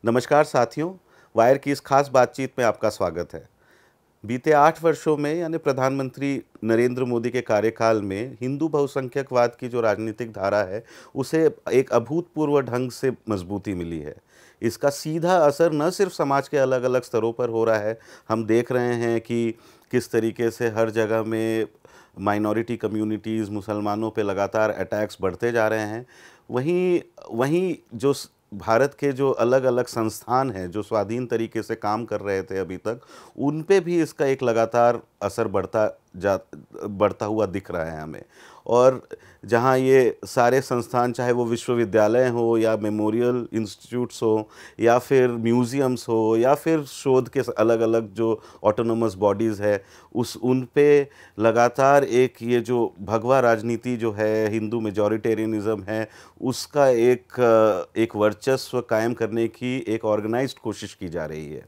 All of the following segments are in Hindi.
नमस्कार साथियों, वायर की इस खास बातचीत में आपका स्वागत है। बीते 8 वर्षों में यानी प्रधानमंत्री नरेंद्र मोदी के कार्यकाल में हिंदू बहुसंख्यकवाद की जो राजनीतिक धारा है, उसे एक अभूतपूर्व ढंग से मजबूती मिली है। इसका सीधा असर न सिर्फ समाज के अलग-अलग स्तरों पर हो रहा है, हम देख रहे हैं कि किस तरीके से हर जगह में माइनॉरिटी कम्युनिटीज़, मुसलमानों पे लगातार अटैक्स बढ़ते जा रहे हैं। वहीं वहीं जो भारत के जो अलग-अलग संस्थान हैं, जो स्वाधीन तरीके से काम कर रहे थे अभी तक, उन पे भी इसका एक लगातार असर बढ़ता हुआ दिख रहा है हमें। और जहाँ ये सारे संस्थान, चाहे वो विश्वविद्यालय हो या मेमोरियल इंस्टीट्यूट्स हो या फिर म्यूज़ियम्स हो या फिर शोध के अलग-अलग जो ऑटोनोमस बॉडीज़ है, उस उन पे लगातार एक ये जो भगवा राजनीति जो है, हिंदू मेजॉरिटेरियनिज़्म है, उसका एक वर्चस्व कायम करने की एक ऑर्गेनाइज्ड कोशिश की जा रही है।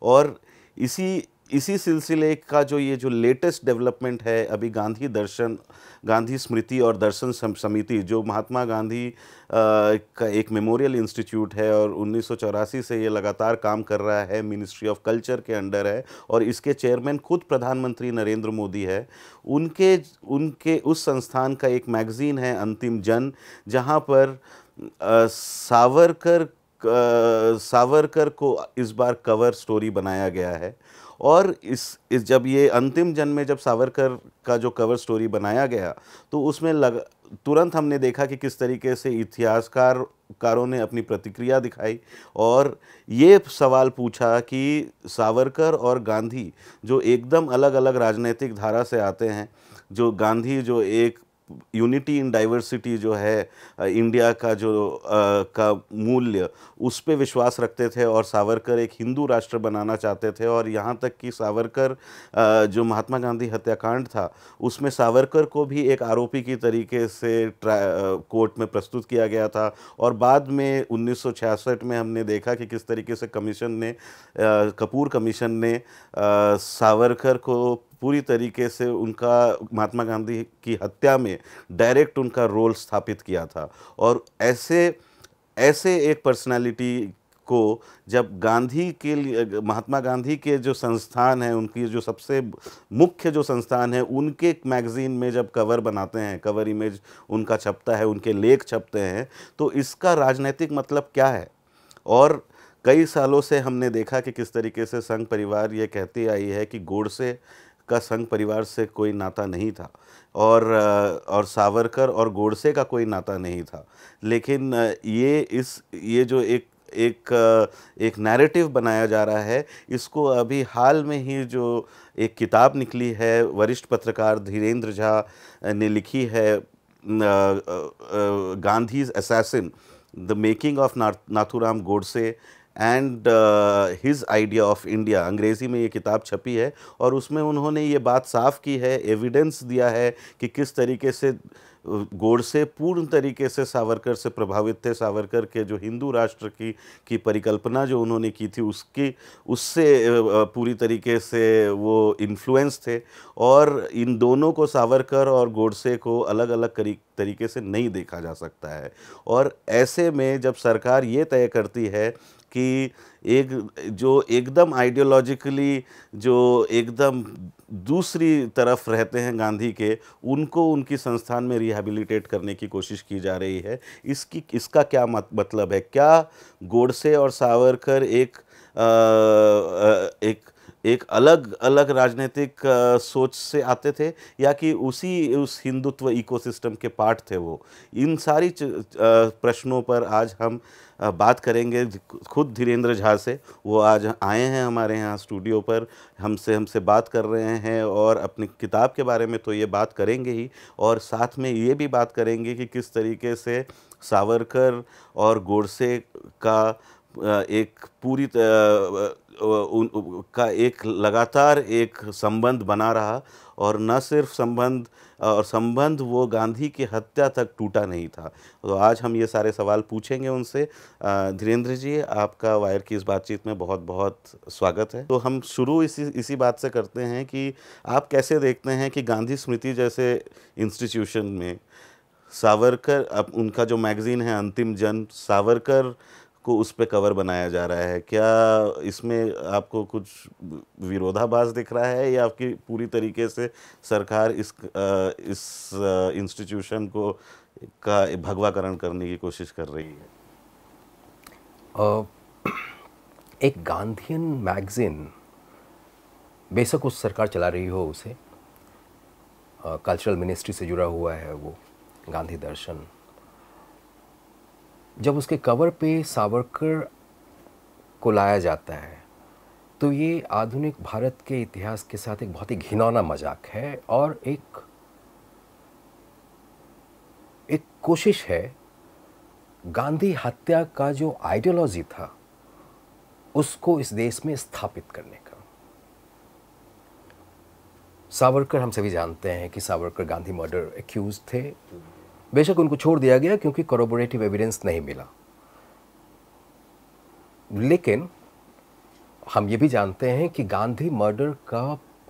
और इसी इसी सिलसिले का ये जो लेटेस्ट डेवलपमेंट है, अभी गांधी स्मृति और दर्शन समिति, जो महात्मा गांधी का एक मेमोरियल इंस्टीट्यूट है और 1984 से ये लगातार काम कर रहा है, मिनिस्ट्री ऑफ कल्चर के अंडर है और इसके चेयरमैन खुद प्रधानमंत्री नरेंद्र मोदी है। उनके उनके उस संस्थान का एक मैगज़ीन है अंतिम जन, जहाँ पर सावरकर को इस बार कवर स्टोरी बनाया गया है। और इस जब ये अंतिम जन्म में जब सावरकर का जो कवर स्टोरी बनाया गया, तो उसमें तुरंत हमने देखा कि किस तरीके से इतिहासकारों ने अपनी प्रतिक्रिया दिखाई और ये सवाल पूछा कि सावरकर और गांधी जो एकदम अलग अलग राजनीतिक धारा से आते हैं, जो गांधी जो एक यूनिटी इन डाइवर्सिटी जो है इंडिया का का मूल्य, उस पे विश्वास रखते थे और सावरकर एक हिंदू राष्ट्र बनाना चाहते थे। और यहाँ तक कि सावरकर जो महात्मा गांधी हत्याकांड था, उसमें सावरकर को भी एक आरोपी की तरीके से कोर्ट में प्रस्तुत किया गया था। और बाद में 1966 में हमने देखा कि किस तरीके से कपूर कमीशन ने सावरकर को पूरी तरीके से उनका महात्मा गांधी की हत्या में डायरेक्ट उनका रोल स्थापित किया था। और ऐसे ऐसे एक पर्सनालिटी को जब गांधी के लिए, महात्मा गांधी के जो संस्थान हैं, उनकी जो सबसे मुख्य जो संस्थान है, उनके मैगज़ीन में जब कवर बनाते हैं, कवर इमेज उनका छपता है, उनके लेख छपते हैं, तो इसका राजनीतिक मतलब क्या है। और कई सालों से हमने देखा कि किस तरीके से संघ परिवार ये कहती आई है कि गोडसे का संघ परिवार से कोई नाता नहीं था और सावरकर और गोडसे का कोई नाता नहीं था। लेकिन ये जो एक नैरेटिव बनाया जा रहा है, इसको अभी हाल में ही जो एक किताब निकली है, वरिष्ठ पत्रकार धीरेन्द्र झा ने लिखी है, Gandhi's assassin, the making of Nathuram Godse and his idea of India, अंग्रेज़ी में ये किताब छपी है। और उसमें उन्होंने ये बात साफ की है, एविडेंस दिया है कि किस तरीके से गोडसे पूर्ण तरीके से सावरकर से प्रभावित थे। सावरकर के जो हिंदू राष्ट्र की परिकल्पना जो उन्होंने की थी, उससे पूरी तरीके से वो इन्फ्लुएंस थे। और इन दोनों को, सावरकर और गोडसे को, अलग अलग तरीके से नहीं देखा जा सकता है। और ऐसे में जब सरकार ये तय करती है कि एक जो एकदम आइडियोलॉजिकली जो एकदम दूसरी तरफ रहते हैं गांधी के, उनको उनकी संस्थान में रिहैबिलिटेट करने की कोशिश की जा रही है, इसका क्या मतलब है? क्या गोडसे और सावरकर एक अलग अलग राजनीतिक सोच से आते थे, या कि उस हिंदुत्व इकोसिस्टम के पार्ट थे वो? इन सारी प्रश्नों पर आज हम बात करेंगे खुद धीरेन्द्र झा से। वो आज आए हैं हमारे यहाँ स्टूडियो पर, हमसे बात कर रहे हैं और अपनी किताब के बारे में तो ये बात करेंगे ही, और साथ में ये भी बात करेंगे कि किस तरीके से सावरकर और गोडसे का एक पूरी उनका एक लगातार एक संबंध बना रहा। और न सिर्फ संबंध वो गांधी की हत्या तक टूटा नहीं था। तो आज हम ये सारे सवाल पूछेंगे उनसे। धीरेन्द्र जी, आपका वायर की इस बातचीत में बहुत बहुत स्वागत है। तो हम शुरू इसी बात से करते हैं कि आप कैसे देखते हैं कि गांधी स्मृति जैसे इंस्टीट्यूशन में सावरकर, अब उनका जो मैगज़ीन है अंतिम जन, सावरकर को उस पे कवर बनाया जा रहा है। क्या इसमें आपको कुछ विरोधाभास दिख रहा है, या आपकी पूरी तरीके से सरकार इस इंस्टीट्यूशन को का भगवाकरण करने की कोशिश कर रही है? अ, एक गांधीयन मैगजीन, बेशक उस सरकार चला रही हो उसे, कल्चरल मिनिस्ट्री से जुड़ा हुआ है वो गांधी दर्शन, जब उसके कवर पे सावरकर को लाया जाता है तो ये आधुनिक भारत के इतिहास के साथ एक बहुत ही घिनौना मजाक है और एक कोशिश है गांधी हत्या का जो आइडियोलॉजी था उसको इस देश में स्थापित करने का। सावरकर हम सभी जानते हैं कि सावरकर गांधी मर्डर एक्यूज थे। बेशक उनको छोड़ दिया गया क्योंकि कॉरोबोरेटिव एविडेंस नहीं मिला, लेकिन हम ये भी जानते हैं कि गांधी मर्डर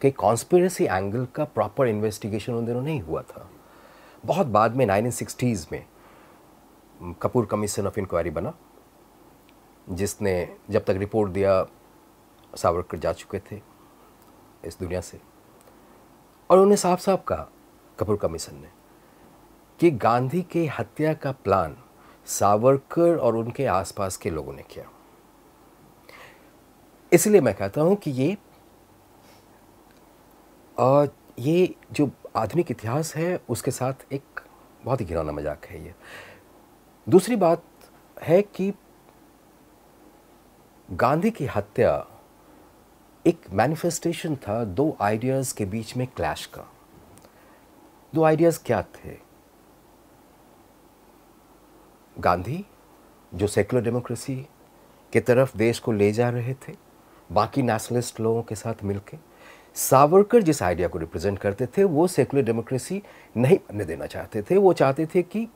के कॉन्स्पिरेसी एंगल का प्रॉपर इन्वेस्टिगेशन उन दिनों नहीं हुआ था। बहुत बाद में 1960s में कपूर कमीशन ऑफ इंक्वायरी बना, जिसने जब तक रिपोर्ट दिया सावरकर जा चुके थे इस दुनिया से, और उन्हें साफ साफ कहा कपूर कमीशन ने कि गांधी के हत्या का प्लान सावरकर और उनके आसपास के लोगों ने किया। इसलिए मैं कहता हूं कि ये जो आधुनिक इतिहास है उसके साथ एक बहुत ही घिनौना मजाक है ये। दूसरी बात है कि गांधी की हत्या एक मैनिफेस्टेशन था दो आइडियाज़ के बीच में क्लैश का। दो आइडियाज़ क्या थे? गांधी जो सेकुलर डेमोक्रेसी की तरफ देश को ले जा रहे थे बाकी नेशनलिस्ट लोगों के साथ मिलके, सावरकर जिस आइडिया को रिप्रेजेंट करते थे वो सेकुलर डेमोक्रेसी नहीं बनने देना चाहते थे। वो चाहते थे कि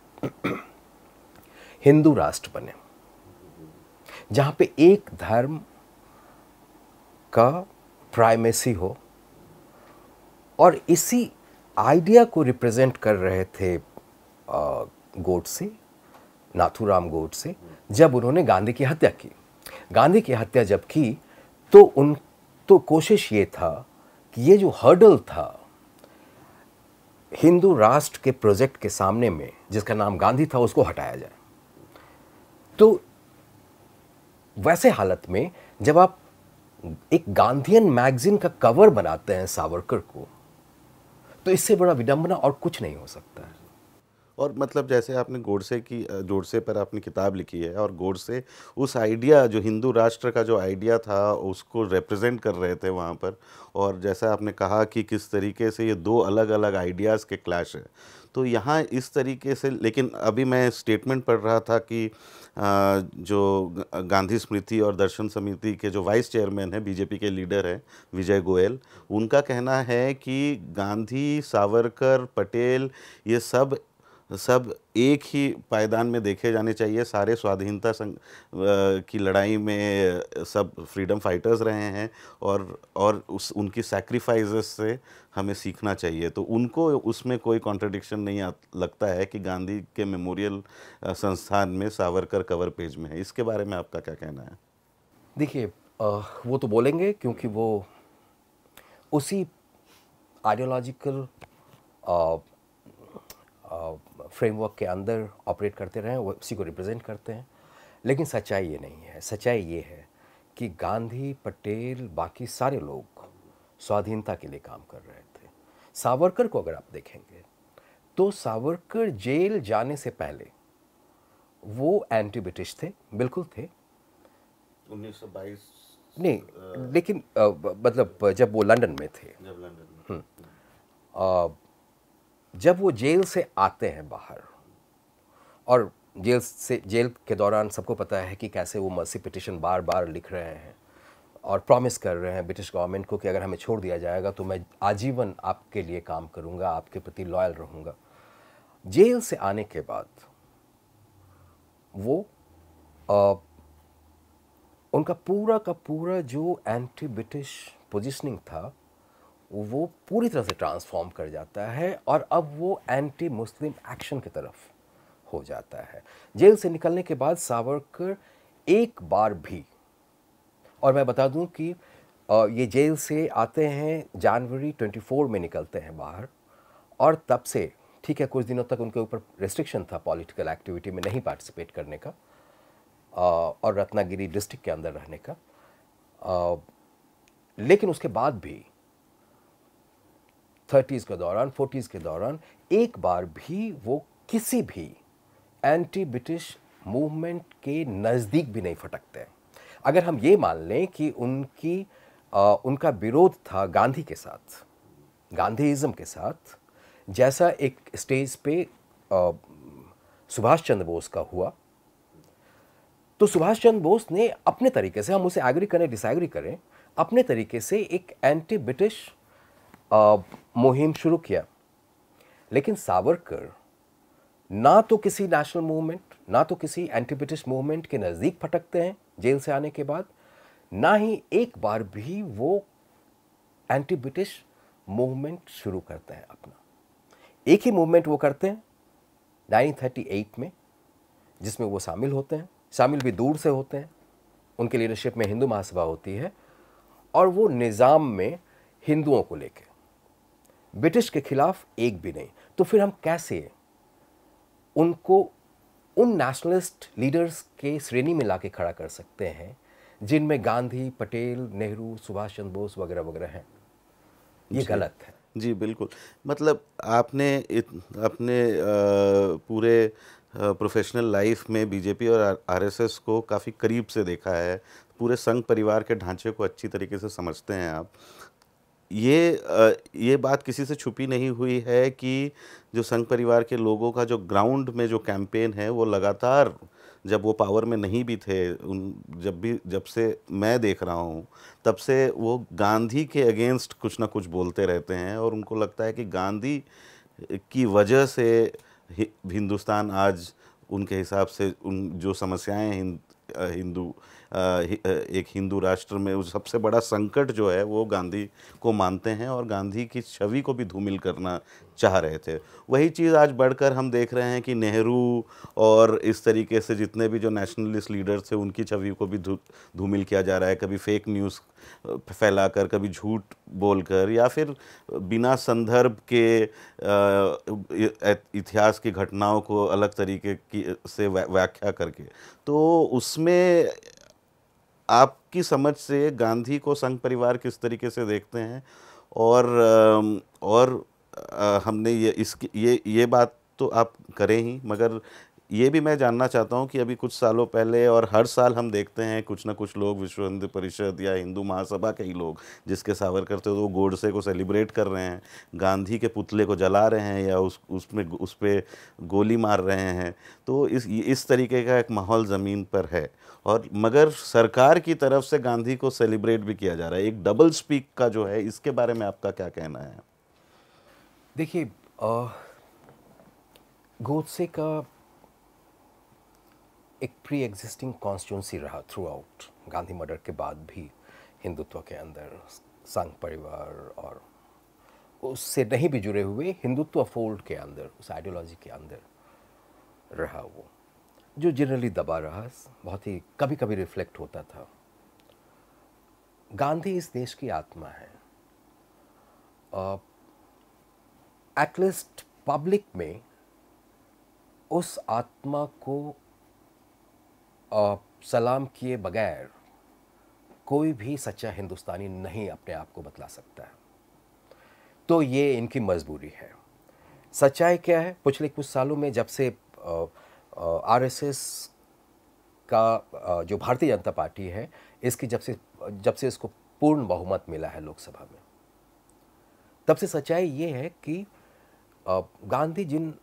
हिंदू राष्ट्र बने जहां पे एक धर्म का प्राइमेसी हो, और इसी आइडिया को रिप्रेजेंट कर रहे थे गोडसे, नाथूराम गोडसे, जब उन्होंने गांधी की हत्या की। गांधी की हत्या जब की तो कोशिश ये था कि ये जो हर्डल था हिंदू राष्ट्र के प्रोजेक्ट के सामने में जिसका नाम गांधी था उसको हटाया जाए। तो वैसे हालत में जब आप एक गांधीयन मैगजीन का कवर बनाते हैं सावरकर को, तो इससे बड़ा विडंबना और कुछ नहीं हो सकता है। और मतलब जैसे आपने गोडसे पर आपने किताब लिखी है, और गोडसे उस आइडिया जो हिंदू राष्ट्र का जो आइडिया था उसको रिप्रेजेंट कर रहे थे वहाँ पर, और जैसा आपने कहा कि किस तरीके से ये दो अलग अलग आइडियाज़ के क्लैश है, तो यहाँ इस तरीके से। लेकिन अभी मैं स्टेटमेंट पढ़ रहा था कि जो गांधी स्मृति और दर्शन समिति के जो वाइस चेयरमैन हैं, बीजेपी के लीडर हैं विजय गोयल, उनका कहना है कि गांधी, सावरकर, पटेल ये सब एक ही पायदान में देखे जाने चाहिए। सारे स्वाधीनता की लड़ाई में सब फ्रीडम फाइटर्स रहे हैं, और उनकी सैक्रिफाइसेस से हमें सीखना चाहिए। तो उनको उसमें कोई कॉन्ट्रडिक्शन नहीं लगता है कि गांधी के मेमोरियल संस्थान में सावरकर कवर पेज में है। इसके बारे में आपका क्या कहना है? देखिए, वो तो बोलेंगे क्योंकि वो उसी आइडियोलॉजिकल फ्रेमवर्क के अंदर ऑपरेट करते रहे, वो उसी को रिप्रेजेंट करते हैं। लेकिन सच्चाई ये नहीं है। सच्चाई ये है कि गांधी, पटेल, बाकी सारे लोग स्वाधीनता के लिए काम कर रहे थे। सावरकर को अगर आप देखेंगे तो सावरकर जेल जाने से पहले वो एंटी ब्रिटिश थे, बिल्कुल थे। 1922 नहीं, लेकिन मतलब जब वो लंदन में थे, जब वो जेल से आते हैं बाहर, और जेल के दौरान सबको पता है कि कैसे वो मर्सी पिटिशन बार बार लिख रहे हैं और प्रॉमिस कर रहे हैं ब्रिटिश गवर्नमेंट को कि अगर हमें छोड़ दिया जाएगा तो मैं आजीवन आपके लिए काम करूंगा, आपके प्रति लॉयल रहूंगा। जेल से आने के बाद वो उनका पूरा का पूरा जो एंटी ब्रिटिश पोजिशनिंग था वो पूरी तरह से ट्रांसफॉर्म कर जाता है, और अब वो एंटी मुस्लिम एक्शन की तरफ हो जाता है। जेल से निकलने के बाद सावरकर एक बार भी, और मैं बता दूं कि ये जेल से आते हैं जनवरी 24 में निकलते हैं बाहर, और तब से ठीक है कुछ दिनों तक उनके ऊपर रेस्ट्रिक्शन था पॉलिटिकल एक्टिविटी में नहीं पार्टिसिपेट करने का और रत्नागिरी डिस्ट्रिक्ट के अंदर रहने का, लेकिन उसके बाद भी 30s के दौरान 40s के दौरान एक बार भी वो किसी भी एंटी ब्रिटिश मूवमेंट के नज़दीक भी नहीं फटकते। अगर हम ये मान लें कि उनका विरोध था गांधी के साथ, गांधीइज्म के साथ, जैसा एक स्टेज पे सुभाष चंद्र बोस का हुआ, तो सुभाष चंद्र बोस ने अपने तरीके से, हम उसे एग्री करें डिसएग्री करें, अपने तरीके से एक एंटी ब्रिटिश मुहिम शुरू किया। लेकिन सावरकर ना तो किसी नेशनल मूवमेंट, ना तो किसी एंटी ब्रिटिश मूवमेंट के नज़दीक फटकते हैं जेल से आने के बाद, ना ही एक बार भी वो एंटी ब्रिटिश मूवमेंट शुरू करते हैं अपना। एक ही मूवमेंट वो करते हैं 1938 में, जिसमें वो शामिल होते हैं, शामिल भी दूर से होते हैं, उनके लीडरशिप में हिंदू महासभा होती है, और वो निज़ाम में हिंदुओं को लेके, ब्रिटिश के खिलाफ एक भी नहीं। तो फिर हम कैसे उनको उन नेशनलिस्ट लीडर्स के श्रेणी में लाके खड़ा कर सकते हैं जिनमें गांधी, पटेल, नेहरू, सुभाष चंद्र बोस वगैरह वगैरह हैं? ये गलत है। जी बिल्कुल। मतलब आपने अपने पूरे प्रोफेशनल लाइफ में बीजेपी और आरएसएस को काफ़ी करीब से देखा है, पूरे संघ परिवार के ढांचे को अच्छी तरीके से समझते हैं आप। ये बात किसी से छुपी नहीं हुई है कि जो संघ परिवार के लोगों का जो ग्राउंड में जो कैंपेन है वो लगातार, जब वो पावर में नहीं भी थे, जब से मैं देख रहा हूँ तब से वो गांधी के अगेंस्ट कुछ ना कुछ बोलते रहते हैं, और उनको लगता है कि गांधी की वजह से हिंदुस्तान आज उनके हिसाब से उन जो समस्याएं एक हिंदू राष्ट्र में वो सबसे बड़ा संकट जो है वो गांधी को मानते हैं, और गांधी की छवि को भी धूमिल करना चाह रहे थे। वही चीज़ आज बढ़कर हम देख रहे हैं कि नेहरू और इस तरीके से जितने भी जो नेशनलिस्ट लीडर्स थे उनकी छवि को भी धूमिल किया जा रहा है, कभी फेक न्यूज़ फैलाकर, कभी झूठ बोलकर, या फिर बिना संदर्भ के इतिहास की घटनाओं को अलग तरीके की से व्याख्या करके। तो उसमें आपकी समझ से गांधी को संघ परिवार किस तरीके से देखते हैं? और हमने ये बात तो आप करें ही, मगर ये भी मैं जानना चाहता हूँ कि अभी कुछ सालों पहले और हर साल हम देखते हैं कुछ ना कुछ लोग, विश्व हिंदू परिषद या हिंदू महासभा के ही लोग जिसके सावरकर थे, वो गोडसे को सेलिब्रेट कर रहे हैं, गांधी के पुतले को जला रहे हैं या उस पे गोली मार रहे हैं। तो इस तरीके का एक माहौल ज़मीन पर है, और मगर सरकार की तरफ से गांधी को सेलिब्रेट भी किया जा रहा है। एक डबल स्पीक का जो है, इसके बारे में आपका क्या कहना है? देखिए, गोडसे का एक प्री एग्जिस्टिंग कॉन्स्टिट्यूंसी रहा थ्रू आउट, गांधी मर्डर के बाद भी हिंदुत्व के अंदर संघ परिवार और उससे नहीं भी जुड़े हुए हिंदुत्व फोल्ड के अंदर, उस आइडियोलॉजी के अंदर रहा वो, जो जनरली दबा रहा, बहुत ही कभी कभी रिफ्लेक्ट होता था। गांधी इस देश की आत्मा है। एटलीस्ट पब्लिक में उस आत्मा को सलाम किए बगैर कोई भी सच्चा हिंदुस्तानी नहीं अपने आप को बतला सकता है। तो ये इनकी मजबूरी है। सच्चाई क्या है? पिछले कुछ सालों में जब से आरएसएस का जो भारतीय जनता पार्टी है, इसकी जब से इसको पूर्ण बहुमत मिला है लोकसभा में, तब से सच्चाई ये है कि गांधी जिन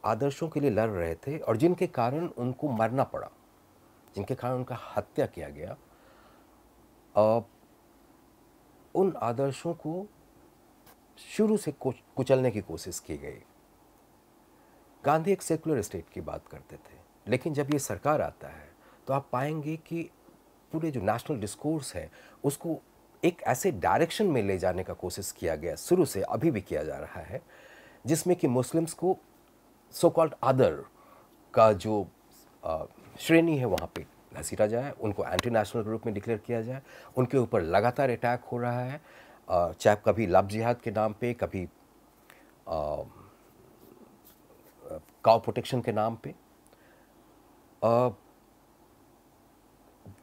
आदर्शों के लिए लड़ रहे थे और जिनके कारण उनको मरना पड़ा, जिनके कारण उनका हत्या किया गया, उन आदर्शों को शुरू से कुचलने की कोशिश की गई। गांधी एक सेकुलर स्टेट की बात करते थे, लेकिन जब ये सरकार आता है तो आप पाएंगे कि पूरे जो नेशनल डिस्कोर्स है उसको एक ऐसे डायरेक्शन में ले जाने का कोशिश किया गया, शुरू से अभी भी किया जा रहा है, जिसमें कि मुस्लिम्स को सो कॉल्ड अदर का जो श्रेणी है वहाँ पे घसीटा जाए, उनको एंटी नेशनल ग्रुप में डिक्लेयर किया जाए। उनके ऊपर लगातार अटैक हो रहा है, चाहे कभी लव जिहाद के नाम पे, कभी काउ प्रोटेक्शन के नाम पे।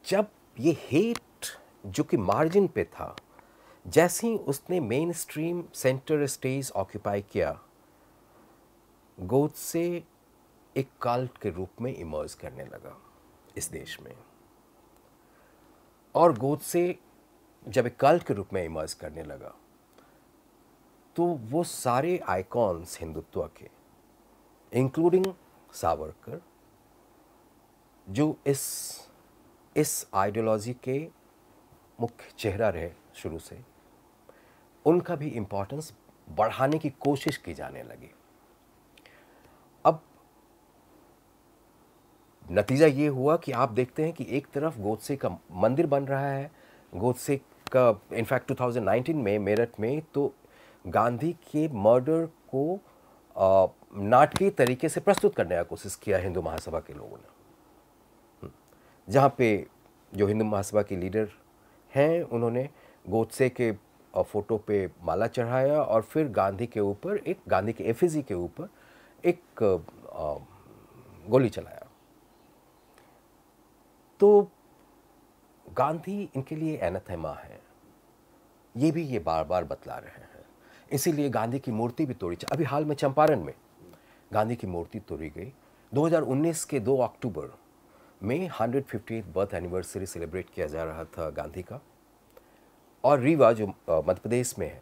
जब ये हेट जो कि मार्जिन पे था, जैसे ही उसने main stream centre stage occupy किया, गोडसे एक कल्ट के रूप में इमर्ज करने लगा इस देश में। और गोडसे जब एक कल्ट के रूप में इमर्ज करने लगा, तो वो सारे आइकॉन्स हिंदुत्व के, इंक्लूडिंग सावरकर, जो इस आइडियोलॉजी के मुख्य चेहरा रहे शुरू से, उनका भी इम्पोर्टेंस बढ़ाने की कोशिश की जाने लगी। अब नतीजा ये हुआ कि आप देखते हैं कि एक तरफ गोडसे का मंदिर बन रहा है, गोडसे का इनफैक्ट 2019 में मेरठ में तो गांधी के मर्डर को नाटकीय तरीके से प्रस्तुत करने का कोशिश किया हिंदू महासभा के लोगों ने, जहाँ पे जो हिंदू महासभा के लीडर हैं उन्होंने गोडसे के फोटो पे माला चढ़ाया और फिर गांधी के एफिजी के ऊपर एक गोली चलाया। तो गांधी इनके लिए एनाथेमा है, ये बार बार बतला रहे हैं। इसीलिए गांधी की मूर्ति भी तोड़ी। अभी हाल में चंपारण में गांधी की मूर्ति तोड़ी गई। 2019 के 2 अक्टूबर में 158th बर्थ एनिवर्सरी सेलिब्रेट किया जा रहा था गांधी का, और रीवा जो मध्य प्रदेश में है,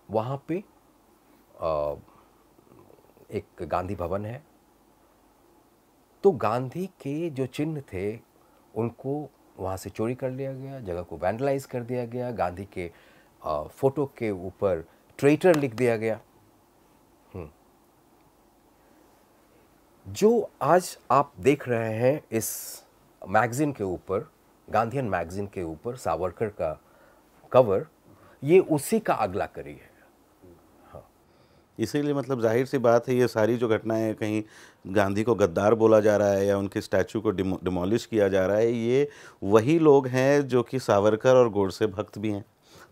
वहाँ पे एक गांधी भवन है। तो गांधी के जो चिन्ह थे उनको वहाँ से चोरी कर लिया गया, जगह को वैंडलाइज कर दिया गया, गांधी के फोटो के ऊपर ट्रेटर लिख दिया गया। जो आज आप देख रहे हैं इस मैगजीन के ऊपर, गांधीयन मैगजीन के ऊपर सावरकर का कवर, ये उसी का अगला कड़ी है। इसीलिए मतलब जाहिर सी बात है, ये सारी जो घटनाएं, कहीं गांधी को गद्दार बोला जा रहा है या उनके स्टैचू को डिमोलिश किया जा रहा है, ये वही लोग हैं जो कि सावरकर और गोडसे भक्त भी हैं।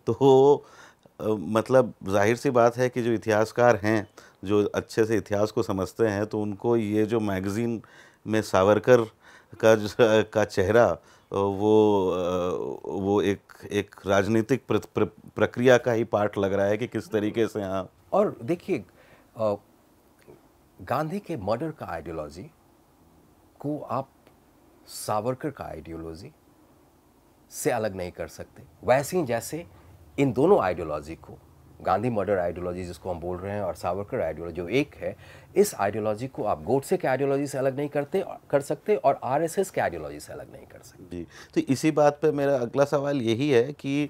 तो मतलब जाहिर सी बात है कि जो इतिहासकार हैं, जो अच्छे से इतिहास को समझते हैं, तो उनको ये जो मैगज़ीन में सावरकर का चेहरा, वो एक राजनीतिक प्रक्रिया का ही पार्ट लग रहा है कि किस तरीके से। हाँ, और देखिए, गांधी के मर्डर का आइडियोलॉजी को आप सावरकर का आइडियोलॉजी से अलग नहीं कर सकते। वैसे ही जैसे इन दोनों आइडियोलॉजी को, गांधी मर्डर आइडियोलॉजी जिसको हम बोल रहे हैं और सावरकर आइडियोलॉजी जो एक है, इस आइडियोलॉजी को आप गोडसे के आइडियोलॉजी से अलग नहीं कर सकते और आरएसएस के आइडियोलॉजी से अलग नहीं कर सकते। जी। तो इसी बात पे मेरा अगला सवाल यही है कि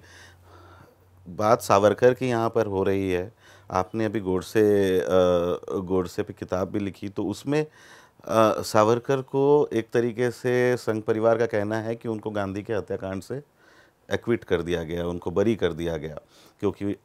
बात सावरकर की यहाँ पर हो रही है, आपने अभी गोडसे पे किताब भी लिखी, तो उसमें सावरकर को एक तरीके से संघ परिवार का कहना है कि उनको गांधी के हत्याकांड से एक्विट कर दिया गया, उनको बरी कर दिया गया, क्योंकि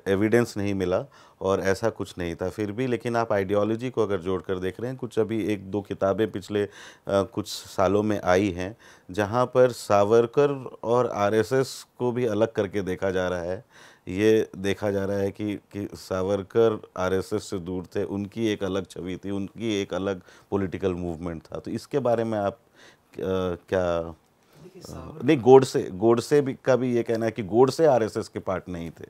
एविडेंस नहीं मिला और ऐसा कुछ नहीं था। फिर भी लेकिन आप आइडियोलॉजी को अगर जोड़कर देख रहे हैं, कुछ अभी 1-2 किताबें पिछले कुछ सालों में आई हैं जहां पर सावरकर और आरएसएस को भी अलग करके देखा जा रहा है। ये देखा जा रहा है कि सावरकर आरएसएस से दूर थे, उनकी एक अलग छवि थी, उनकी एक अलग पॉलिटिकल मूवमेंट था। तो इसके बारे में आप क्या? नहीं, गोडसे भी का भी ये कहना है कि गोडसे आरएसएस के पार्ट नहीं थे,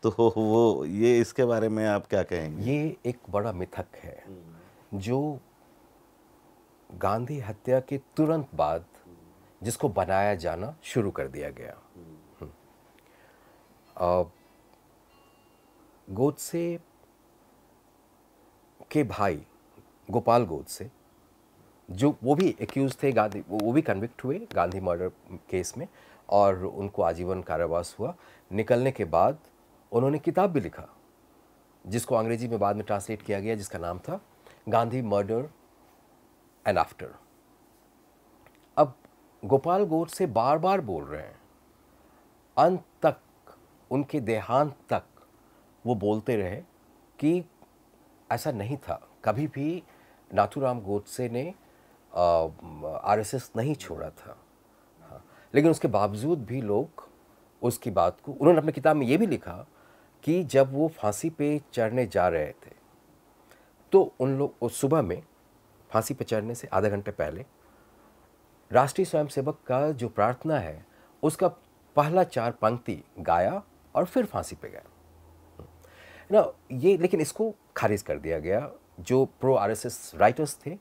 तो वो ये इसके बारे में आप क्या कहेंगे? ये एक बड़ा मिथक है जो गांधी हत्या के तुरंत बाद जिसको बनाया जाना शुरू कर दिया गया। गोडसे के भाई गोपाल गोडसे, जो वो भी एक्यूज थे, गांधी वो भी कन्विक्ट हुए गांधी मर्डर केस में और उनको आजीवन कारावास हुआ। निकलने के बाद उन्होंने किताब भी लिखा जिसको अंग्रेजी में बाद में ट्रांसलेट किया गया, जिसका नाम था गांधी मर्डर एंड आफ्टर। अब गोपाल गोडसे बार बार बोल रहे हैं, अंत तक, उनके देहांत तक वो बोलते रहे कि ऐसा नहीं था, कभी भी नाथूराम गोडसे ने आरएसएस नहीं छोड़ा था। लेकिन उसके बावजूद भी लोग उसकी बात को, उन्होंने अपनी किताब में ये भी लिखा कि जब वो फांसी पे चढ़ने जा रहे थे तो उन लोग उस सुबह में फांसी पे चढ़ने से आधे घंटे पहले राष्ट्रीय स्वयंसेवक का जो प्रार्थना है उसका पहला 4 पंक्ति गाया और फिर फांसी पे गया ना ये। लेकिन इसको खारिज कर दिया गया। जो प्रो आरएसएस राइटर्स थे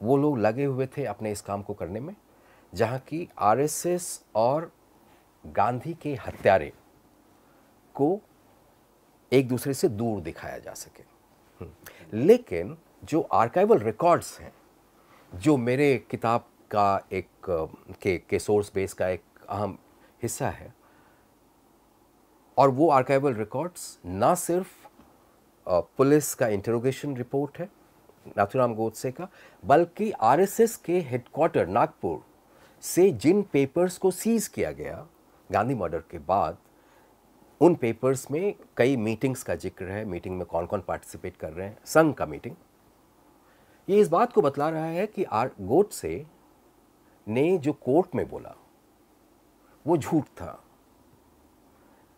वो लोग लगे हुए थे अपने इस काम को करने में, जहाँ की आरएसएस और गांधी के हत्यारे को एक दूसरे से दूर दिखाया जा सके। लेकिन जो आर्काइवल रिकॉर्ड्स हैं, जो मेरे किताब का एक के सोर्स बेस का एक अहम हिस्सा है, और वो आर्काइवल रिकॉर्ड्स ना सिर्फ पुलिस का इंटरोगेशन रिपोर्ट है नाथूराम गोडसे का, बल्कि आरएसएस के हेडक्वार्टर नागपुर से जिन पेपर्स को सीज किया गया गांधी मर्डर के बाद, उन पेपर्स में कई मीटिंग्स का जिक्र है। मीटिंग में कौन कौन पार्टिसिपेट कर रहे हैं, संघ का मीटिंग। ये इस बात को बतला रहा है कि गोडसे ने जो कोर्ट में बोला वो झूठ था।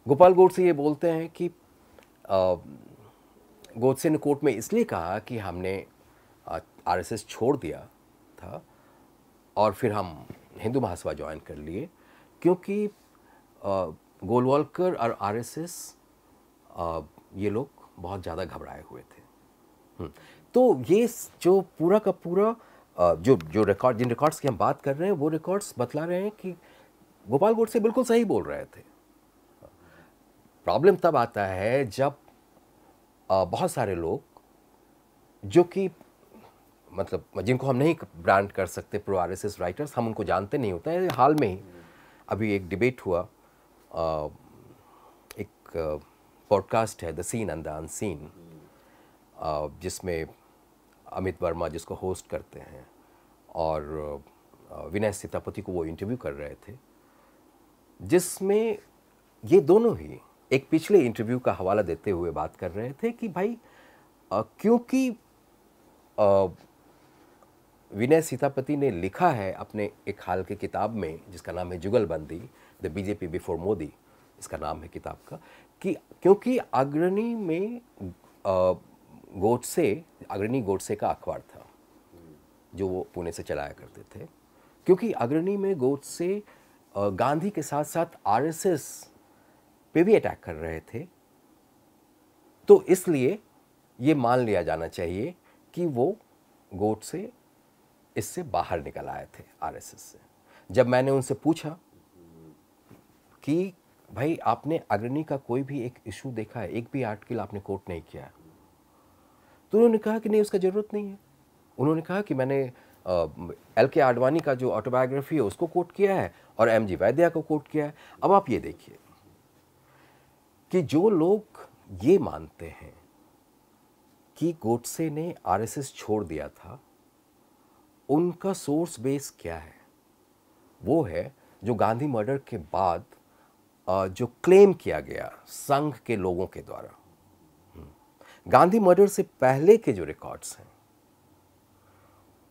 गोपाल गोडसे ये बोलते हैं कि गोडसे ने कोर्ट में इसलिए कहा कि हमने आरएसएस छोड़ दिया था और फिर हम हिंदू महासभा ज्वाइन कर लिए, क्योंकि गोलवालकर और आरएसएस ये लोग बहुत ज़्यादा घबराए हुए थे। तो ये जो पूरा का पूरा जो रिकॉर्ड, जिन रिकॉर्ड्स की हम बात कर रहे हैं, वो रिकॉर्ड्स बतला रहे हैं कि गोपाल गोडसे बिल्कुल सही बोल रहे थे। प्रॉब्लम तब आता है जब बहुत सारे लोग जो कि मतलब जिनको हम नहीं ब्रांड कर सकते प्रो आरएसएस राइटर्स, हम उनको जानते नहीं होता है। हाल में ही अभी एक डिबेट हुआ, एक पॉडकास्ट है the seen and the unseen, जिसमें अमित वर्मा जिसको होस्ट करते हैं और विनय सीतापति को वो इंटरव्यू कर रहे थे, जिसमें ये दोनों ही एक पिछले इंटरव्यू का हवाला देते हुए बात कर रहे थे कि भाई क्योंकि विनय सीतापति ने लिखा है अपने एक हाल की किताब में जिसका नाम है जुगलबंदी, द बीजेपी बिफोर मोदी, इसका नाम है किताब का, कि क्योंकि अग्रणी में अग्रणी गोडसे का अखबार था जो वो पुणे से चलाया करते थे, क्योंकि अग्रणी में गोडसे गांधी के साथ साथ आरएसएस पे भी अटैक कर रहे थे, तो इसलिए ये मान लिया जाना चाहिए कि वो गोडसे इससे बाहर निकल आए थे आरएसएस से। जब मैंने उनसे पूछा कि भाई आपने अग्रणी का कोई भी एक इशू देखा है, एक भी आर्टिकल आपने कोट नहीं किया है, तो उन्होंने कहा कि नहीं, उसका ज़रूरत नहीं है। उन्होंने कहा कि मैंने एल के आडवाणी का जो ऑटोबायोग्राफी है उसको कोट किया है और एमजी वैद्या को कोट किया है। अब आप ये देखिए कि जो लोग ये मानते हैं कि गोडसे ने आरएसएस छोड़ दिया था, उनका सोर्स बेस क्या है? वो है जो गांधी मर्डर के बाद जो क्लेम किया गया संघ के लोगों के द्वारा। गांधी मर्डर से पहले के जो रिकॉर्ड्स हैं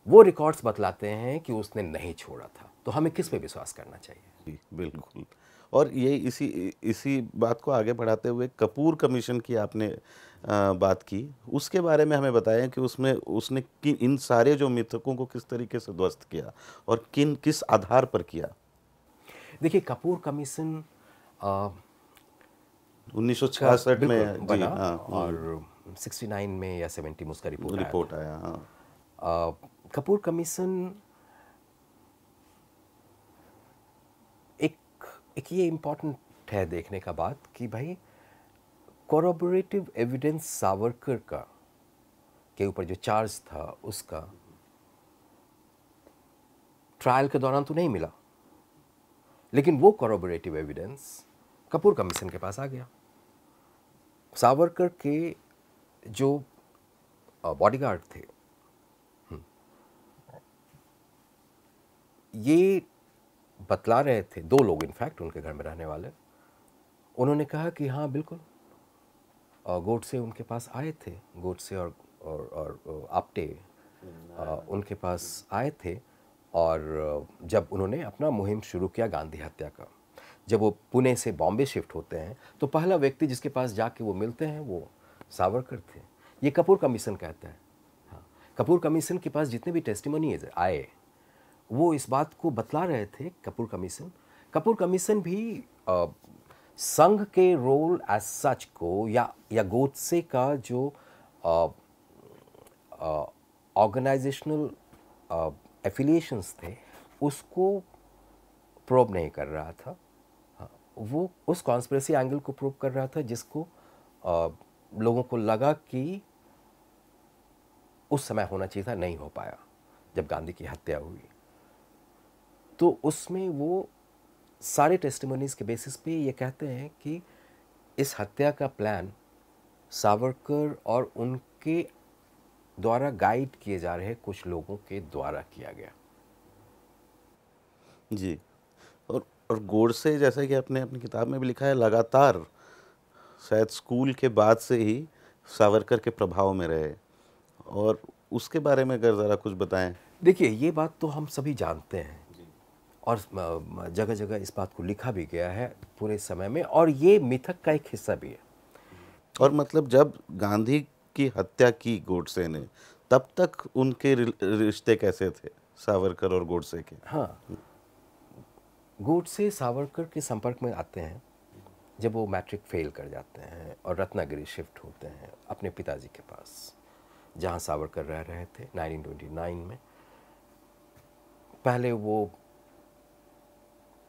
वो रिकॉर्ड्स बतलाते हैं कि उसने नहीं छोड़ा था। तो हमें किस पे विश्वास करना चाहिए? बिल्कुल। और ये इसी बात को आगे बढ़ाते हुए कपूर कमीशन की आपने बात की, उसके बारे में हमें बताएं कि उसने इन सारे जो मिथकों को किस तरीके से ध्वस्त किया और किस आधार पर किया। देखिए, कपूर कमीशन 1966 में बना और 69 में या 70 में उसका रिपोर्ट आया। कपूर कमीशन एक ये इम्पॉर्टेंट है देखने का बात कि भाई कोरोबोरेटिव एविडेंस सावरकर का के ऊपर जो चार्ज था उसका ट्रायल के दौरान तो नहीं मिला, लेकिन वो कोरोबोरेटिव एविडेंस कपूर कमीशन के पास आ गया। सावरकर के जो बॉडीगार्ड थे, ये बतला रहे थे, 2 लोग इनफैक्ट उनके घर में रहने वाले, उन्होंने कहा कि हाँ बिल्कुल गोडसे उनके पास आए थे, गोडसे और आप्टे उनके पास आए थे और जब उन्होंने अपना मुहिम शुरू किया गांधी हत्या का, जब वो पुणे से बॉम्बे शिफ्ट होते हैं तो पहला व्यक्ति जिसके पास जाके वो मिलते हैं वो सावरकर थे। ये कपूर कमीशन कहता है। हाँ, कपूर कमीशन के पास जितने भी टेस्टिमोनीज आए वो इस बात को बतला रहे थे। कपूर कमीशन भी संघ के रोल एज सच को या गोडसे का जो ऑर्गेनाइजेशनल एफिलिएशंस थे उसको प्रोब नहीं कर रहा था। हाँ, वो उस कॉन्स्पिरेसी एंगल को प्रोब कर रहा था जिसको लोगों को लगा कि उस समय होना चाहिए था, नहीं हो पाया जब गांधी की हत्या हुई। तो उसमें वो सारे टेस्टिमोनीज के बेसिस पे ये कहते हैं कि इस हत्या का प्लान सावरकर और उनके द्वारा गाइड किए जा रहे कुछ लोगों के द्वारा किया गया। जी। और गोडसे, जैसा कि आपने अपनी किताब में भी लिखा है, लगातार शायद स्कूल के बाद से ही सावरकर के प्रभाव में रहे, और उसके बारे में अगर ज़रा कुछ बताएं। देखिए, ये बात तो हम सभी जानते हैं और जगह जगह इस बात को लिखा भी गया है पूरे समय में, और ये मिथक का एक हिस्सा भी है। और मतलब जब गांधी की हत्या की गोडसे ने, तब तक उनके रिश्ते कैसे थे सावरकर और गोडसे के? हाँ, गोडसे सावरकर के संपर्क में आते हैं जब वो मैट्रिक फेल कर जाते हैं और रत्नागिरी शिफ्ट होते हैं अपने पिताजी के पास, जहाँ सावरकर रह रहे थे 1929 में। पहले वो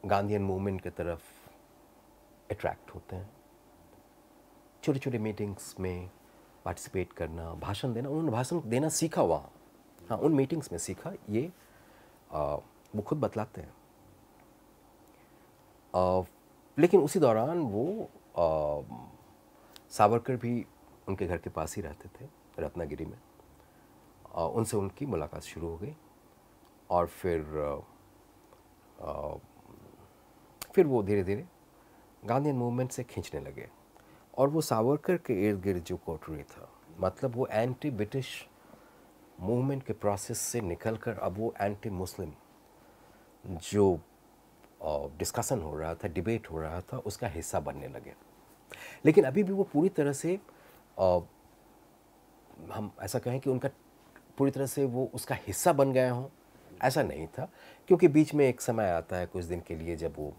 गांधीयन मूवमेंट की तरफ अट्रैक्ट होते हैं, छोटे छोटे मीटिंग्स में पार्टिसिपेट करना, भाषण देना। उन्होंने भाषण देना सीखा वहाँ, हाँ, उन मीटिंग्स में सीखा, ये वो खुद बतलाते हैं। लेकिन उसी दौरान वो सावरकर भी उनके घर के पास ही रहते थे रत्नागिरी में। उनसे उनकी मुलाकात शुरू हो गई और फिर वो धीरे धीरे गांधीयन मूवमेंट से खींचने लगे। और वो सावरकर के इर्द गिर्द जो कोटरी था, मतलब वो एंटी ब्रिटिश मूवमेंट के प्रोसेस से निकलकर अब वो एंटी मुस्लिम जो डिस्कशन हो रहा था, डिबेट हो रहा था, उसका हिस्सा बनने लगे। लेकिन अभी भी वो पूरी तरह से हम ऐसा कहें कि उनका पूरी तरह से वो उसका हिस्सा बन गए हों, ऐसा नहीं था। क्योंकि बीच में एक समय आता है कुछ दिन के लिए जब वो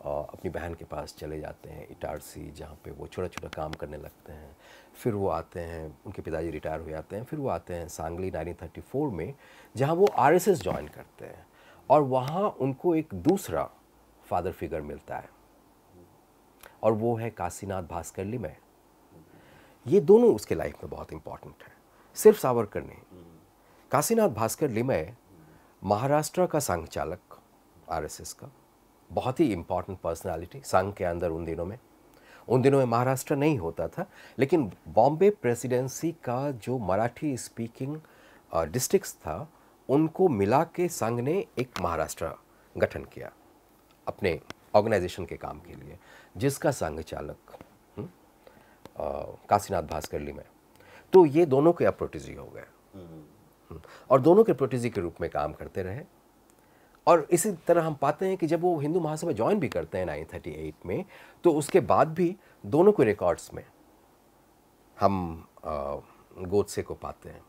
अपनी बहन के पास चले जाते हैं इटारसी, जहाँ पे वो छोटा छोटा काम करने लगते हैं। फिर वो आते हैं, उनके पिताजी रिटायर हो जाते हैं, फिर वो आते हैं सांगली 1934 में, जहाँ वो आरएसएस ज्वाइन करते हैं। और वहाँ उनको एक दूसरा फादर फिगर मिलता है और वो है काशीनाथ भास्कर लिमय। ये दोनों उसके लाइफ में बहुत इंपॉर्टेंट है, सिर्फ सावरकर नहीं। काशीनाथ भास्कर लिमय महाराष्ट्र का संघ चालक, आरएसएस का बहुत ही इंपॉर्टेंट पर्सनालिटी संघ के अंदर। उन दिनों में महाराष्ट्र नहीं होता था, लेकिन बॉम्बे प्रेसिडेंसी का जो मराठी स्पीकिंग डिस्ट्रिक्ट्स था उनको मिला के संघ ने एक महाराष्ट्र गठन किया अपने ऑर्गेनाइजेशन के काम के लिए, जिसका संघ चालक काशीनाथ भास्कर लिमय। तो ये दोनों के अब प्रोटेजी हो गए और दोनों के प्रोटेजी के रूप में काम करते रहे। और इसी तरह हम पाते हैं कि जब वो हिंदू महासभा ज्वाइन भी करते हैं 1938 में, तो उसके बाद भी दोनों के रिकॉर्ड्स में हम गोडसे को पाते हैं।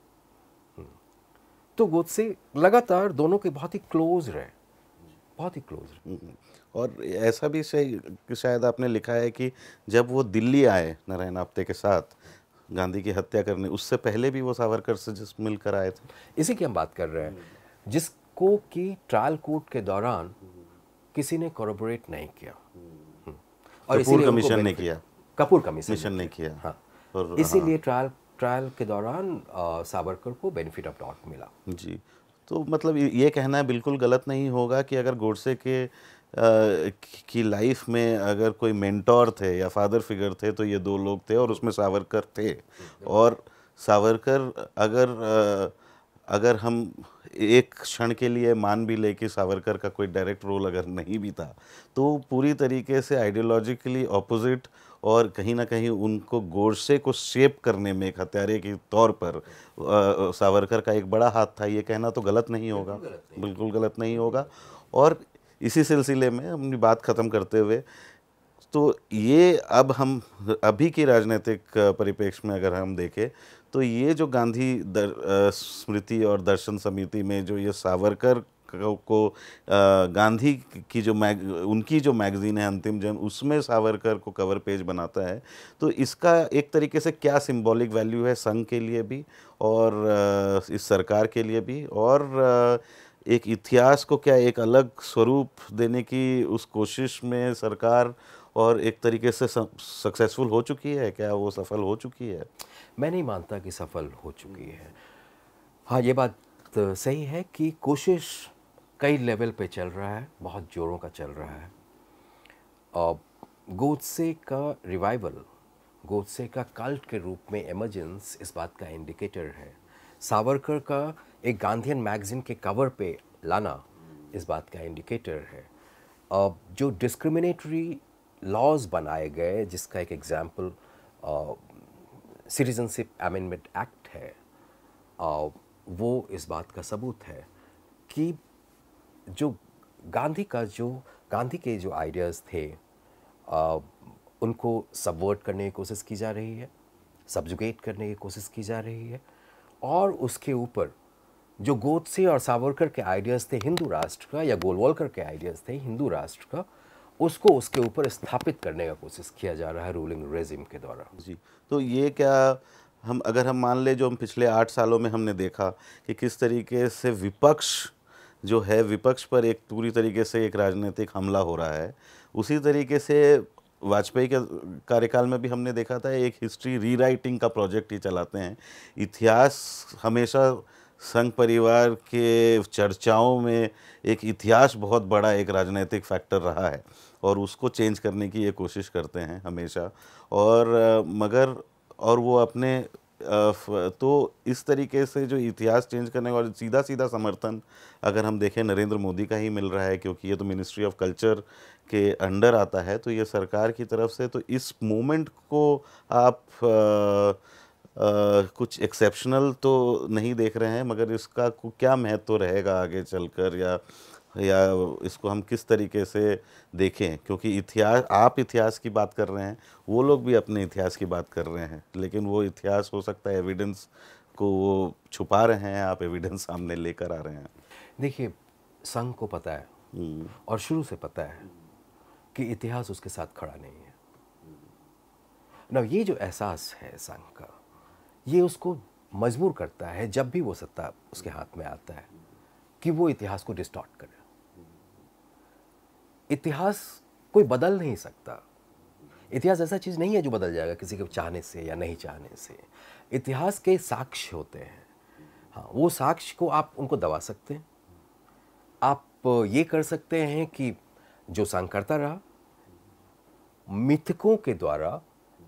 तो गोडसे लगातार दोनों के बहुत ही क्लोज रहे, बहुत ही क्लोज रहे। और ऐसा भी शायद आपने लिखा है कि जब वो दिल्ली आए नारायण आप्टे के साथ गांधी की हत्या करने, उससे पहले भी वो सावरकर से जिस मिलकर आए थे। इसी की हम बात कर रहे हैं, जिसको कि ट्रायल कोर्ट के दौरान किसी ने कोरोबोरेट नहीं किया और कपूर कमीशन ने किया। कपूर कमीशन ने किया, हाँ। और इसीलिए ट्रायल के दौरान सावरकर को बेनिफिट ऑफ डाउट मिला। जी। तो मतलब ये कहना बिल्कुल गलत नहीं होगा कि अगर गोडसे की लाइफ में अगर कोई मेंटोर थे या फादर फिगर थे तो ये दो लोग थे, और उसमें सावरकर थे। और सावरकर अगर हम एक क्षण के लिए मान भी ले कि सावरकर का कोई डायरेक्ट रोल अगर नहीं भी था, तो पूरी तरीके से आइडियोलॉजिकली ऑपोजिट और कहीं ना कहीं उनको गोडसे को शेप करने में एक हत्यारे के तौर पर सावरकर का एक बड़ा हाथ था, ये कहना तो गलत नहीं होगा, बिल्कुल गलत नहीं होगा। और इसी सिलसिले में अपनी बात ख़त्म करते हुए, तो ये अब हम अभी की राजनीतिक परिप्रेक्ष्य में अगर हम देखें, तो ये जो गांधी स्मृति और दर्शन समिति में जो ये सावरकर को गांधी की जो उनकी जो मैगजीन है अंतिम जन्म, उसमें सावरकर को कवर पेज बनाता है, तो इसका एक तरीके से क्या सिंबॉलिक वैल्यू है संघ के लिए भी और इस सरकार के लिए भी, और एक इतिहास को क्या एक अलग स्वरूप देने की उस कोशिश में सरकार और एक तरीके से सक्सेसफुल हो चुकी है, क्या वो सफल हो चुकी है? मैं नहीं मानता कि सफल हो चुकी है। हाँ, ये बात सही है कि कोशिश कई लेवल पे चल रहा है, बहुत जोरों का चल रहा है। और गोडसे का रिवाइवल, गोडसे का कल्ट के रूप में एमर्जेंस इस बात का इंडिकेटर है। सावरकर का एक गांधीयन मैगजीन के कवर पे लाना इस बात का इंडिकेटर है। जो डिस्क्रिमिनेटरी लॉज बनाए गए, जिसका एक एग्जाम्पल सिटीजनशिप अमेंडमेंट एक्ट है, वो इस बात का सबूत है कि जो गांधी के जो आइडियाज़ थे उनको सबवर्ट करने की कोशिश की जा रही है, सब्जुगेट करने की कोशिश की जा रही है, और उसके ऊपर जो गोडसे और सावरकर के आइडियाज़ थे हिंदू राष्ट्र का, या गोलवलकर के आइडियाज़ थे हिंदू राष्ट्र का, उसको उसके ऊपर स्थापित करने का कोशिश किया जा रहा है रूलिंग रेजिम के द्वारा। जी, तो ये क्या अगर हम मान ले, जो हम पिछले 8 सालों में हमने देखा कि किस तरीके से विपक्ष जो है, विपक्ष पर एक पूरी तरीके से एक राजनीतिक हमला हो रहा है, उसी तरीके से वाजपेयी के कार्यकाल में भी हमने देखा था एक हिस्ट्री रीराइटिंग का प्रोजेक्ट ही चलाते हैं। इतिहास हमेशा संघ परिवार के चर्चाओं में एक इतिहास बहुत बड़ा एक राजनीतिक फैक्टर रहा है और उसको चेंज करने की ये कोशिश करते हैं हमेशा। और मगर और वो अपने तो इस तरीके से जो इतिहास चेंज करने का सीधा सीधा समर्थन अगर हम देखें नरेंद्र मोदी का ही मिल रहा है, क्योंकि ये तो मिनिस्ट्री ऑफ कल्चर के अंडर आता है, तो ये सरकार की तरफ से, तो इस मूवमेंट को आप कुछ एक्सेप्शनल तो नहीं देख रहे हैं, मगर इसका क्या महत्व रहेगा आगे चलकर, या इसको हम किस तरीके से देखें? क्योंकि आप इतिहास की बात कर रहे हैं, वो लोग भी अपने इतिहास की बात कर रहे हैं, लेकिन वो इतिहास हो सकता है एविडेंस को वो छुपा रहे हैं, आप एविडेंस सामने लेकर आ रहे हैं। देखिए, संघ को पता है और शुरू से पता है कि इतिहास उसके साथ खड़ा नहीं है ना। ये जो एहसास है संघ का, ये उसको मजबूर करता है जब भी वो सत्ता उसके हाथ में आता है कि वो इतिहास को डिस्टॉर्ट करे। इतिहास कोई बदल नहीं सकता। इतिहास ऐसा चीज़ नहीं है जो बदल जाएगा किसी के चाहने से या नहीं चाहने से। इतिहास के साक्ष्य होते हैं। हाँ, वो साक्ष्य को आप उनको दबा सकते हैं। आप ये कर सकते हैं कि जो संघ करता रहा, मिथकों के द्वारा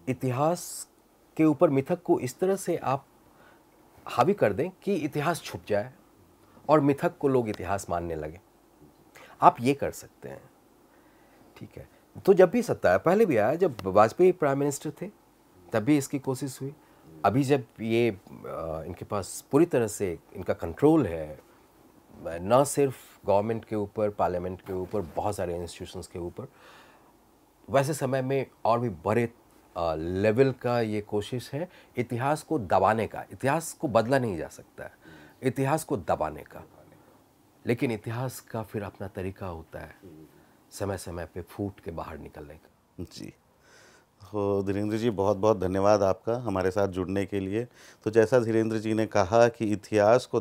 इतिहास के ऊपर मिथक को इस तरह से आप हावी कर दें कि इतिहास छुप जाए और मिथक को लोग इतिहास मानने लगे। आप ये कर सकते हैं, ठीक है। तो जब भी सत्ता है, पहले भी आया, जब वाजपेयी प्राइम मिनिस्टर थे तब भी इसकी कोशिश हुई। अभी जब ये इनके पास पूरी तरह से इनका कंट्रोल है, ना सिर्फ गवर्नमेंट के ऊपर, पार्लियामेंट के ऊपर, बहुत सारे इंस्टीट्यूशंस के ऊपर, वैसे समय में और भी बड़े लेवल का ये कोशिश है इतिहास को दबाने का। इतिहास को बदला नहीं जा सकता है, इतिहास को दबाने का। लेकिन इतिहास का फिर अपना तरीका होता है समय समय पे फूट के बाहर निकलने का। जी, तो धीरेन्द्र जी बहुत बहुत धन्यवाद आपका हमारे साथ जुड़ने के लिए। तो जैसा धीरेन्द्र जी ने कहा कि इतिहास को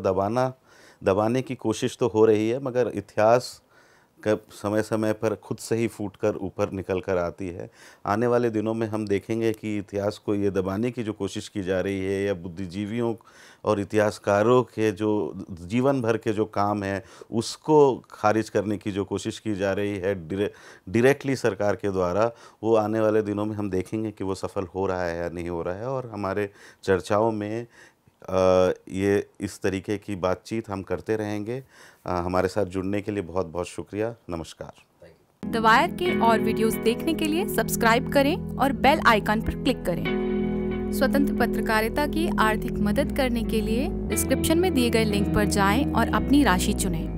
दबाने की कोशिश तो हो रही है, मगर इतिहास कब समय समय पर खुद से ही फूटकर ऊपर निकल कर आती है। आने वाले दिनों में हम देखेंगे कि इतिहास को ये दबाने की जो कोशिश की जा रही है, या बुद्धिजीवियों और इतिहासकारों के जो जीवन भर के जो काम है उसको खारिज करने की जो कोशिश की जा रही है डायरेक्टली सरकार के द्वारा, वो आने वाले दिनों में हम देखेंगे कि वो सफल हो रहा है या नहीं हो रहा है। और हमारे चर्चाओं में ये इस तरीके की बातचीत हम करते रहेंगे। हमारे साथ जुड़ने के लिए बहुत बहुत शुक्रिया। नमस्कार। द वायर के और वीडियोस देखने के लिए सब्सक्राइब करें और बेल आइकन पर क्लिक करें। स्वतंत्र पत्रकारिता की आर्थिक मदद करने के लिए डिस्क्रिप्शन में दिए गए लिंक पर जाएं और अपनी राशि चुनें।